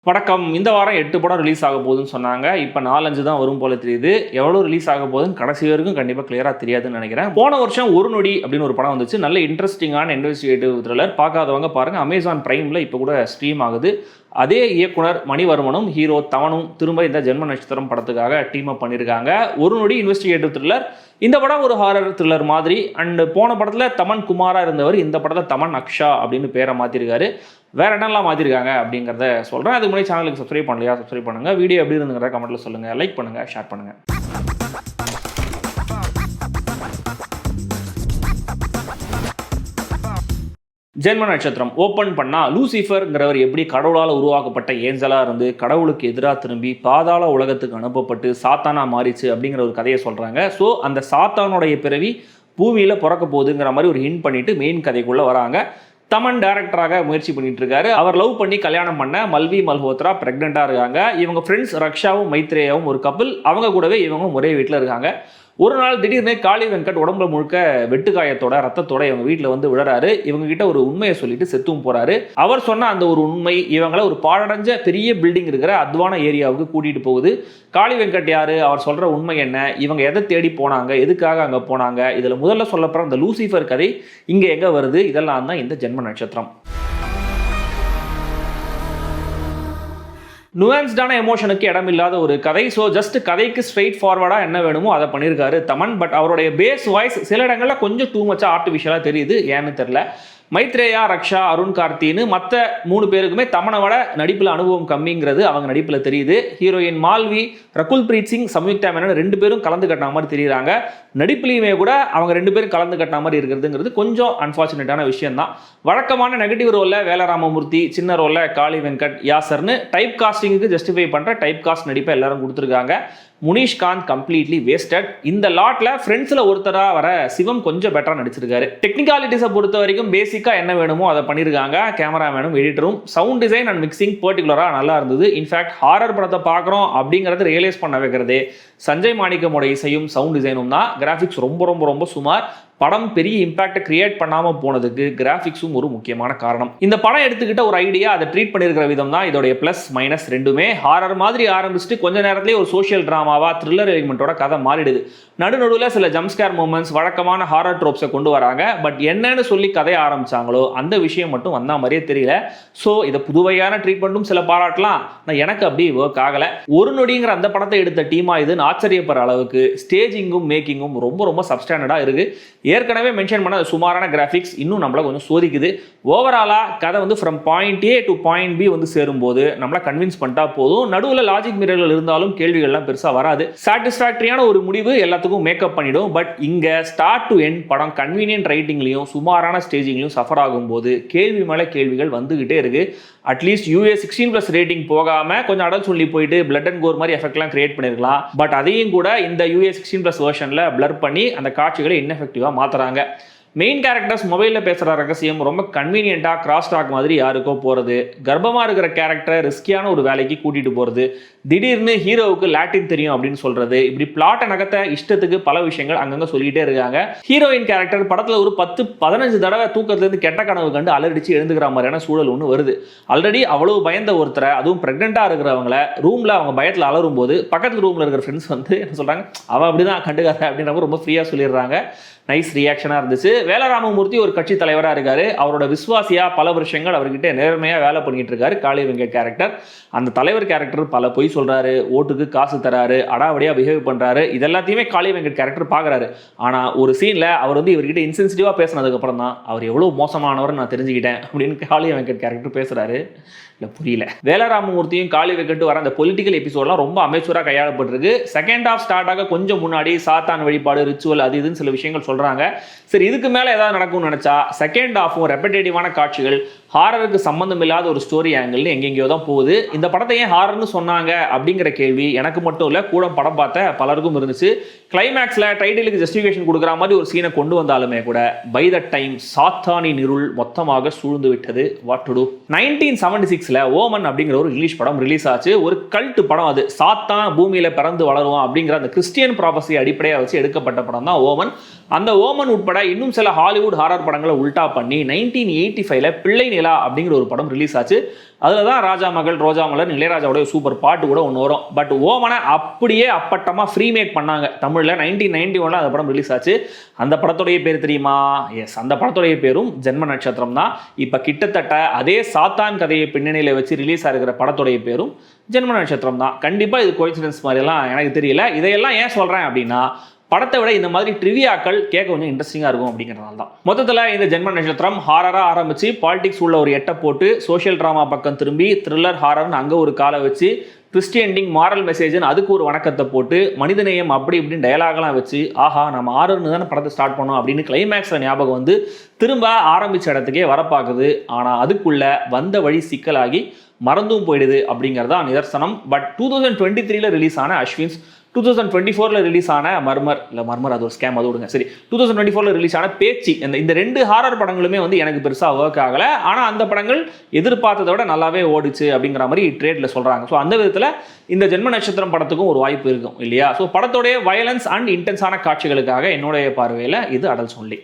வணக்கம். இந்த வாரம் 8 படம் ரிலீஸ் ஆக போகுதுன்னு சொன்னாங்க. இப்போ 4-5 தான் வரும் போல தெரியுது. எவ்வளோ ரிலீஸ் ஆக போகுதுன்னு கடைசி வரைக்கும் கண்டிப்பாக கிளியராக தெரியாதுன்னு நினைக்கிறேன். போன வருஷம் ஒரு நொடி அப்படின்னு ஒரு படம் வந்துச்சு. நல்ல இன்ட்ரெஸ்டிங்கான இன்வெஸ்டிகேட்டிவ் த்ரில்லர். பார்க்காதவங்க பாருங்க. அமேசான் பிரைமில் இப்போ கூட ஸ்ட்ரீம் ஆகுது. அதே இயக்குனர் மணிவர்மனும் ஹீரோ தமனும் திரும்ப இந்த ஜென்ம நட்சத்திரம் படத்துக்காக டீம் அப் பண்ணியிருக்காங்க. ஒரு நொடி இன்வெஸ்டிகேட்டிவ் த்ரில்லர். இந்த படம் ஒரு ஹாரர் த்ரில்லர் மாதிரி. அண்ட் போன படத்தில் தமன் குமாரா இருந்தவர் இந்த படத்தை தமன் அக்ஷா அப்படின்னு பேரை மாற்றிருக்காரு. வேற என்னெல்லாம் மாற்றிருக்காங்க அப்படிங்கிறத சொல்கிறேன். அதுக்கு முன்னாடி சேனலுக்கு சப்ஸ்கிரைப் பண்ணலையா சப்ஸ்கிரைப் பண்ணுங்கள். வீடியோ எப்படி இருந்துங்கிற கமெண்ட்டில் சொல்லுங்கள். லைக் பண்ணுங்கள், ஷேர் பண்ணுங்கள். ஜென்ம நட்சத்திரம் ஓப்பன் பண்ணால் லூசிஃபர்ங்கிறவர் எப்படி கடவுளால் உருவாக்கப்பட்ட ஏஞ்சலாக இருந்து கடவுளுக்கு எதிராக திரும்பி பாதாள உலகத்துக்கு அனுப்பப்பட்டு சாத்தானா மாறிச்சு அப்படிங்கிற ஒரு கதையை சொல்கிறாங்க. ஸோ அந்த சாத்தானுடைய பிறவி பூமியில் பிறக்க போகுதுங்கிற மாதிரி ஒரு ஹிண்ட் பண்ணிட்டு மெயின் கதைக்குள்ளே வராங்க. தமன் டைரக்டராக முயற்சி பண்ணிட்டு இருக்காரு. அவர் லவ் பண்ணி கல்யாணம் பண்ண மல்வி மல்ஹோத்ரா பிரெக்னெண்ட்டாக இருக்காங்க. இவங்க ஃப்ரெண்ட்ஸ் ரக்ஷாவும் மைத்ரேயாவும் ஒரு கப்பிள். அவங்க கூடவே இவங்களும் ஒரே வீட்டில் இருக்காங்க. ஒரு நாள் திடீர்னு காளி வெங்கட் உடம்புல முழுக்க வெட்டுக்காயத்தோட ரத்தத்தோட இவங்க வீட்டில் வந்து விழறாரு. இவங்க கிட்ட ஒரு உண்மையை சொல்லிட்டு செத்தும் போறாரு. அவர் சொன்ன அந்த ஒரு உண்மை இவங்களை ஒரு பாழடைஞ்ச பெரிய பில்டிங் இருக்கிற அத்வான ஏரியாவுக்கு கூட்டிட்டு போகுது. காளி வெங்கட் யாரு, அவர் சொல்ற உண்மை என்ன, இவங்க எதை தேடி போனாங்க, எதுக்காக அங்கே போனாங்க, இதில் முதல்ல சொல்லப்படுற அந்த லூசிஃபர் கதை இங்கே எங்கே வருது, இதெல்லாம் தான் இந்த ஜென்ம நட்சத்திரம். நுவான்ஸ்டான எமோஷனுக்கு இடம் இல்லாத ஒரு கதை. ஸோ ஜஸ்ட் கதைக்கு ஸ்ட்ரெயிட் ஃபார்வர்டாக என்ன வேணுமோ அதை பண்ணியிருக்காரு தமன். பட் அவருடைய பேஸ் வாய்ஸ் சில இடங்களில் கொஞ்சம் டூ மச்சா ஆர்டிஃபிஷியலாக தெரியுது. ஏன்னு தெரில. மைத்ரேயா, ரக்ஷா, அருண் கார்த்தின்னு மற்ற 3 பேருக்குமே தமனை விட நடிப்பில் அனுபவம் கம்மிங்கிறது அவங்க நடிப்பில் தெரியுது. ஹீரோயின் மால்வி, ரகுல் பிரீத் சிங், சம்யுக்தா மேனன் 2 பேரும் கலந்து கட்டின மாதிரி தெரியுறாங்க. நடிப்புலையுமே கூட அவங்க 2 பேரும் கலந்து கட்டின மாதிரி இருக்கிறதுங்கிறது கொஞ்சம் அன்ஃபார்ச்சுனேட்டான விஷயம் தான். வழக்கமான நெகட்டிவ் ரோலில் வேலராமமூர்த்தி, சின்ன ரோலில் காளி வெங்கட், யாசர்னு டைப் காஸ்டிங்க்கு ஜஸ்டிஃபை பண்ணுற டைப் காஸ்ட் நடிப்பை எல்லாரும் கொடுத்துருக்காங்க. Munishkanth completely wasted. இந்த லாட்ல ஃப்ரெண்ட்ஸில் ஒருத்தராக வர சிவம் கொஞ்சம் பெட்டராக நடிச்சிருக்காரு. டெக்னிக்காலிட்டிஸை பொறுத்த வரைக்கும் பேசிக்காக என்ன வேணுமோ அதை பண்ணியிருக்காங்க. கேமராமேனும் எடிட்டரும். சவுண்ட் டிசைன் அண்ட் மிக்சிங் பர்டிகுலராக நல்லா இருந்தது. இன்ஃபேக்ட் ஹாரர் படத்தை பார்க்குறோம் அப்படிங்கிறத ரியலைஸ் பண்ண வைக்கிறதே சஞ்சய் மாணிக்கமோட இசையும் சவுண்ட் டிசைனும் தான். கிராஃபிக்ஸ் ரொம்ப ரொம்ப ரொம்ப சுமார். படம் பெரிய இம்பாக்டை கிரியேட் பண்ணாமல் போனதுக்கு கிராஃபிக்ஸும் ஒரு முக்கியமான காரணம். இந்த படம் எடுத்துக்கிட்ட ஒரு ஐடியா, அதை ட்ரீட் பண்ணியிருக்கிற விதம் தான் இதோடைய ப்ளஸ் மைனஸ் ரெண்டுமே. ஹாரர் மாதிரி ஆரம்பிச்சுட்டு கொஞ்ச நேரத்திலே ஒரு சோஷியல் ட்ராமாவா த்ரில்லர் எலிமெண்ட்டோட கதை மாறிடுது. நடுநடுவில் சில ஜம்ஸ்கேர் மூமெண்ட்ஸ், வழக்கமான ஹாரர் ட்ரோப்ஸை கொண்டு வராங்க. பட் என்னன்னு சொல்லி கதையை ஆரம்பிச்சாங்களோ அந்த விஷயம் மட்டும் வந்தா மாதிரியே தெரியல. ஸோ இதை புதுவையான ட்ரீட்மெண்ட்டும் சில பாராட்டலாம். நான் எனக்கு அப்படி ஒர்க் ஆகலை. ஒரு நொடிங்கிற அந்த படத்தை எடுத்த டீமா இதுன்னு ஆச்சரியப்படுற அளவுக்கு ஸ்டேஜிங்கும் மேக்கிங்கும் ரொம்ப ரொம்ப சப்ஸ்டாண்டர்டாக இருக்கு. ஏற்கனவே மென்ஷன் பண்ண சுமாரான கிராஃபிக்ஸ் இன்னும் நம்மளை கொஞ்சம் சோதிக்குது. ஓவராலாக கதை வந்து from point A to point B வந்து சேரும்போது நம்மளை கன்வின்ஸ் பண்ணிட்டா போதும். நடுவில் லாஜிக் மிரர்கள் இருந்தாலும் கேள்விகள்லாம் பெருசாக வராது. சாட்டிஸ்ஃபேக்டரியான ஒரு முடிவு எல்லாத்துக்கும் மேக்கப் பண்ணிடும். பட் இங்கே ஸ்டார்ட் டு எண்ட் படம் கன்வீனியன்ட் ரைட்டிங்லையும் சுமாரான ஸ்டேஜிங்லையும் சஃபர் ஆகும்போது கேள்வி மேலே கேள்விகள் வந்துகிட்டே இருக்கு. அட்லீஸ்ட் UA16+ ரேட்டிங் போகாமல் கொஞ்சம் அடல் சொல்லி போயிட்டு பிளட் அண்ட் கோர் மாதிரி எஃபெக்ட்லாம் கிரியேட் பண்ணியிருக்கலாம். பட் அதையும் கூட இந்த UA16+ வெர்ஷனில் பிளர் பண்ணி அந்த காட்சிகளை இன்எஃபெக்டிவாக மாற்றுறாங்க. மெயின் கேரக்டர்ஸ் மொபைலில் பேசுகிற ரகசியம் ரொம்ப கன்வீனியண்ட்டாக கிராஸ் டாக் மாதிரி யாருக்கோ போகிறது, கர்ப்பமாக இருக்கிற கேரக்டரை ரிஸ்கியான ஒரு வேலைக்கு கூட்டிகிட்டு போகிறது, திடீர்னு ஹீரோவுக்கு லாட்டின் தெரியும் அப்படின்னு சொல்கிறது, இப்படி பிளாட்டை நகத்தை இஷ்டத்துக்கு பல விஷயங்கள் அங்கங்கே சொல்லிகிட்டே இருக்காங்க. ஹீரோயின் கேரக்டர் படத்தில் ஒரு 10-15 தடவை தூக்கத்துலேருந்து கெட்ட கனவு கண்டு அலடிச்சு எழுந்துக்கிற மாதிரியான சூழல் ஒன்று வருது. ஆல்ரெடி அவ்வளவு பயந்த ஒருத்தரை, அதுவும் ப்ரெக்னெண்ட்டாக இருக்கிறவங்கள ரூமில் அவங்க பயத்தில் அலரும் போது பக்கத்து ரூமில் இருக்கிற ஃப்ரெண்ட்ஸ் வந்து என்ன சொல்கிறாங்க, அவள் அப்படி தான் கண்டுக்காத அப்படின்ற ரொம்ப ஃப்ரீயாக சொல்லிடுறாங்க. நைஸ் ரியாக்ஷனாக இருந்துச்சு. வேலராமமூர்த்தி ஒரு கட்சி தலைவராக இருக்காரு. அவரோட விஸ்வாசியாக பல வருஷங்கள் அவர்கிட்ட நேர்மையாக வேலை பண்ணிட்டு இருக்காரு காளி வெங்கட் கேரக்டர். அந்த தலைவர் கேரக்டர் பல பொய் சொல்கிறாரு, ஓட்டுக்கு காசு தராரு, அடாவடியாக பிஹேவ் பண்ணுறாரு. இது எல்லாத்தையுமே காளி வெங்கட் கேரக்டர் பார்க்குறாரு. ஆனால் ஒரு சீனில் அவர் வந்து இவர்கிட்ட இன்சென்சிட்டிவாக பேசினதுக்கப்புறம் தான் அவர் எவ்வளோ மோசமானவர் நான் தெரிஞ்சுக்கிட்டேன் அப்படின்னு காளி வெங்கட் கேரக்டர் பேசுகிறாரு. இல்லை புரியல. வேலராமமூர்த்தியும் காளி வெங்கட்டு வர அந்த பொலிட்டிக்கல் எபிசோட்லாம் ரொம்ப அமெச்சூராக கையாளப்பட்டிருக்கு. செகண்ட் ஹாஃப் ஸ்டார்ட் ஆக கொஞ்சம் முன்னாடி சாத்தான் வழிபாடு, ரிச்சுவல், அது இதுன்னு சில விஷயங்கள் சொல்கிறாங்க. சரி, இதுக்கு மேலே ஏதாவது நடக்கும்னு நினச்சா செகண்ட் ஹாஃபும் ரெப்படேட்டிவான காட்சிகள், ஹாரருக்கு சம்மந்தம் இல்லாத ஒரு ஸ்டோரி ஆங்கிள்னு எங்கெங்கேயோ தான் போகுது. இந்த படத்தை ஏன் ஹாரர்னு சொன்னாங்க அப்படிங்கிற கேள்வி எனக்கு மட்டும் இல்லை, கூட படம் பார்த்த பலருக்கும் இருந்துச்சு. கிளைமேக்ஸில் டைட்டிலுக்கு ஜஸ்டிஃபிகேஷன் கொடுக்குற மாதிரி ஒரு சீனை கொண்டு வந்தாலுமே கூட பை த டைம் சாத்தானின் இருள் மொத்தமாக சூழ்ந்து விட்டது. What to to. 1976 ஓமன் அப்படிங்கிற ஒரு இங்கிலீஷ் படம் ரிலீஸ் ஆச்சு. ஒரு கல்ட் படம். அது சாத்தான் பூமியில பிறந்து வளருவான் அப்படிங்கிற அந்த கிறிஸ்டியன் ப்ராபஸி அடிப்படையாக வச்சு எடுக்கப்பட்ட படம் தான் ஓமன். அந்த ஓமன் உட்பட இன்னும் சில ஹாலிவுட் ஹாரர் படங்களை உல்டா பண்ணி 1985ல பிள்ளை நிலா அப்படிங்கிற ஒரு படம் ரிலீஸ் ஆச்சு. அதில் தான் ராஜா மகள் ரோஜா மலர் இளையராஜாவுடைய சூப்பர் பாட்டு கூட ஒன்று வரும். பட் ஓமனை அப்படியே அப்பட்டமாக ஃப்ரீமேக் பண்ணாங்க தமிழில். 1991 அந்த படம் ரிலீஸ் ஆச்சு. அந்த படத்துடைய பேர் தெரியுமா? எஸ், அந்த படத்துடைய பேரும் ஜென்ம நட்சத்திரம் தான். இப்போ கிட்டத்தட்ட அதே சாத்தான் கதையை பின்னணியில் வச்சு ரிலீஸ் ஆகிற படத்துடைய பேரும் ஜென்ம நட்சத்திரம் தான். கண்டிப்பாக இது கோயின்சிடன்ஸ் மாதிரிலாம் எனக்கு தெரியல. இதையெல்லாம் ஏன் சொல்கிறேன் அப்படின்னா, படத்தை விட இந்த மாதிரி ட்ரிவியாக்கள் கேட்க கொஞ்சம் இன்ட்ரெஸ்டிங்காக இருக்கும் அப்படிங்கிறனால தான். மொத்தத்தில் இந்த ஜென்ம நட்சத்திரம் ஹாரராக ஆரம்பித்து பாலிடிக்ஸ் உள்ள ஒரு எட்டை போட்டு சோஷியல் ட்ராமா பக்கம் திரும்பி த்ரில்லர் ஹாரர்னு அங்கே ஒரு காலை வச்சு ட்விஸ்ட் எண்டிங் மாரல் மெசேஜ்னு அதுக்கு ஒரு வணக்கத்தை போட்டு மனிதநேயம் அப்படி இப்படின்னு டயலாக்லாம் வச்சு ஆஹா நம்ம ஆரர்னு தானே படத்தை ஸ்டார்ட் பண்ணோம் அப்படின்னு கிளைமேக்ஸில் ஞாபகம் வந்து திரும்ப ஆரம்பித்த இடத்துக்கே வரப்பாக்குது. ஆனால் அதுக்குள்ளே வந்த வழி சிக்கலாகி மறந்தும் போயிடுது அப்படிங்கிறதா நிதர்சனம். பட் 2023ல் ரிலீஸ் ஆன அஸ்வின்ஸ், 2024ல் ரிலீஸ் ஆன மர்மர் அது ஒரு ஸ்கேம், அது விடுங்க. சரி, 2024ல் ரிலீஸ் ஆன பேச்சு, இந்த 2 ஹாரர் படங்களுமே வந்து எனக்கு பெருசாக ஒர்க் ஆகலை. ஆனால் அந்த படங்கள் எதிர்பார்த்ததை விட நல்லாவே ஓடிச்சு அப்படிங்கிற மாதிரி ட்ரேடில் சொல்கிறாங்க. ஸோ அந்த விதத்தில் இந்த ஜென்ம நட்சத்திரம் படத்துக்கும் ஒரு வாய்ப்பு இருக்கும் இல்லையா? ஸோ படத்தோடைய வயலன்ஸ் அண்ட் இன்டென்ஸான காட்சிகளுக்காக என்னுடைய பார்வையில் இது அடல்ட்ஸ் ஒன்லி.